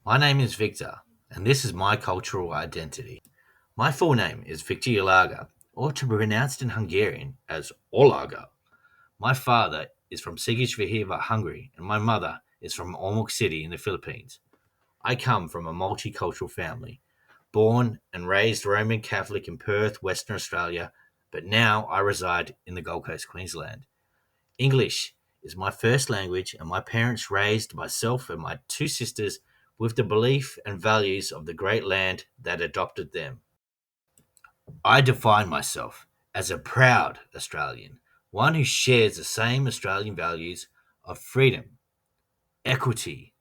My name is Victor, and this is my cultural identity. My full name is Victor Yalaga, or to be pronounced in Hungarian as Olaga. My father is from Székesfehérvár, Hungary, and my mother is from Ormoc City in the Philippines. I come from a multicultural family, born and raised Roman Catholic in Perth, Western Australia, but now I reside in the Gold Coast, Queensland. English is my first language, and my parents raised myself and my two sisters with the belief and values of the great land that adopted them. I define myself as a proud Australian, one who shares the same Australian values of freedom, equity,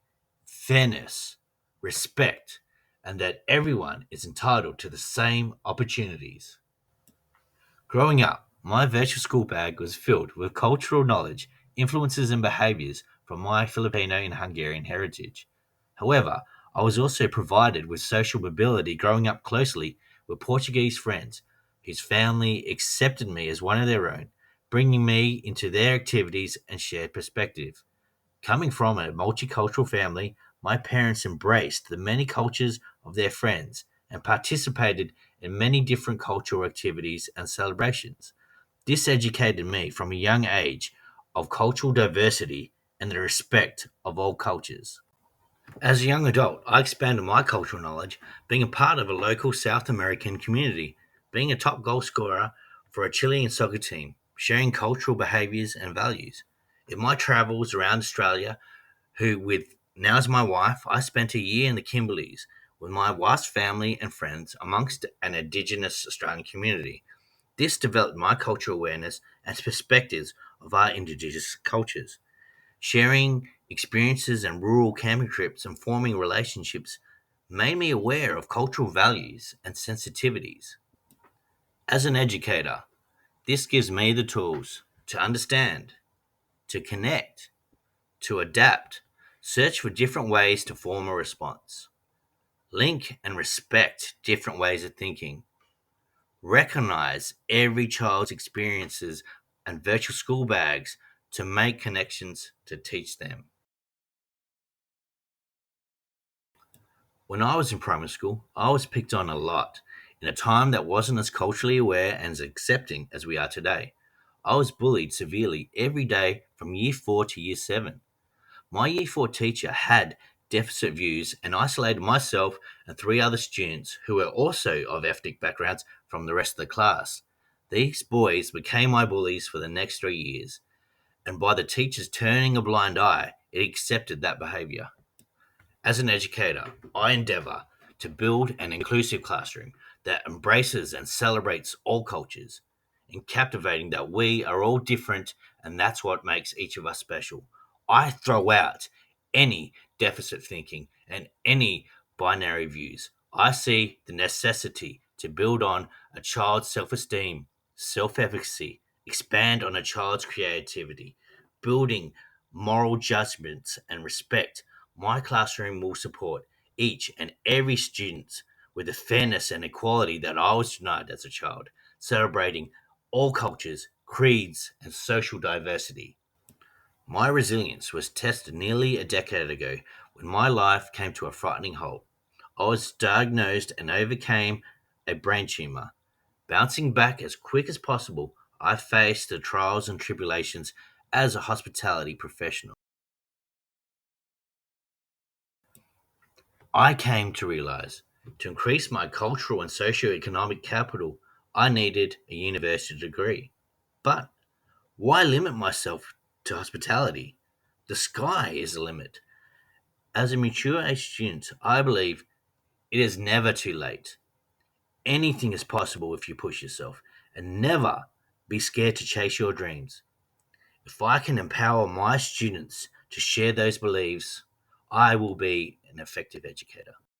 fairness, respect, and that everyone is entitled to the same opportunities. Growing up, my virtual school bag was filled with cultural knowledge, influences, and behaviors from my Filipino and Hungarian heritage. However, I was also provided with social mobility growing up closely with Portuguese friends whose family accepted me as one of their own, bringing me into their activities and shared perspective. Coming from a multicultural family, my parents embraced the many cultures of their friends and participated in many different cultural activities and celebrations. This educated me from a young age of cultural diversity and the respect of all cultures. As a young adult, I expanded my cultural knowledge, being a part of a local South American community, being a top goal scorer for a Chilean soccer team, sharing cultural behaviors and values. In my travels around Australia, who with now as my wife, I spent a year in the Kimberleys with my wife's family and friends amongst an Indigenous Australian community. This developed my cultural awareness and perspectives of our Indigenous cultures. Sharing experiences and rural camping trips and forming relationships made me aware of cultural values and sensitivities. As an educator, this gives me the tools to understand, to connect, to adapt, search for different ways to form a response, link and respect different ways of thinking, recognize every child's experiences and virtual school bags to make connections to teach them. When I was in primary school, I was picked on a lot in a time that wasn't as culturally aware and as accepting as we are today. I was bullied severely every day from year 4 to year 7. My Year 4 teacher had deficit views and isolated myself and three other students who were also of ethnic backgrounds from the rest of the class. These boys became my bullies for the next 3 years, and by the teachers turning a blind eye, it accepted that behavior. As an educator, I endeavor to build an inclusive classroom that embraces and celebrates all cultures, and captivating that we are all different and that's what makes each of us special. I throw out any deficit thinking and any binary views. I see the necessity to build on a child's self esteem, self efficacy, expand on a child's creativity, building moral judgments and respect. My classroom will support each and every student with the fairness and equality that I was denied as a child, celebrating all cultures, creeds, and social diversity. My resilience was tested nearly a decade ago when my life came to a frightening halt. I was diagnosed and overcame a brain tumor. Bouncing back as quick as possible, I faced the trials and tribulations as a hospitality professional. I came to realize to increase my cultural and socio-economic capital, I needed a university degree. But why limit myself to hospitality? The sky is the limit. As a mature age student, I believe it is never too late. Anything is possible if you push yourself, and never be scared to chase your dreams. If I can empower my students to share those beliefs, I will be an effective educator.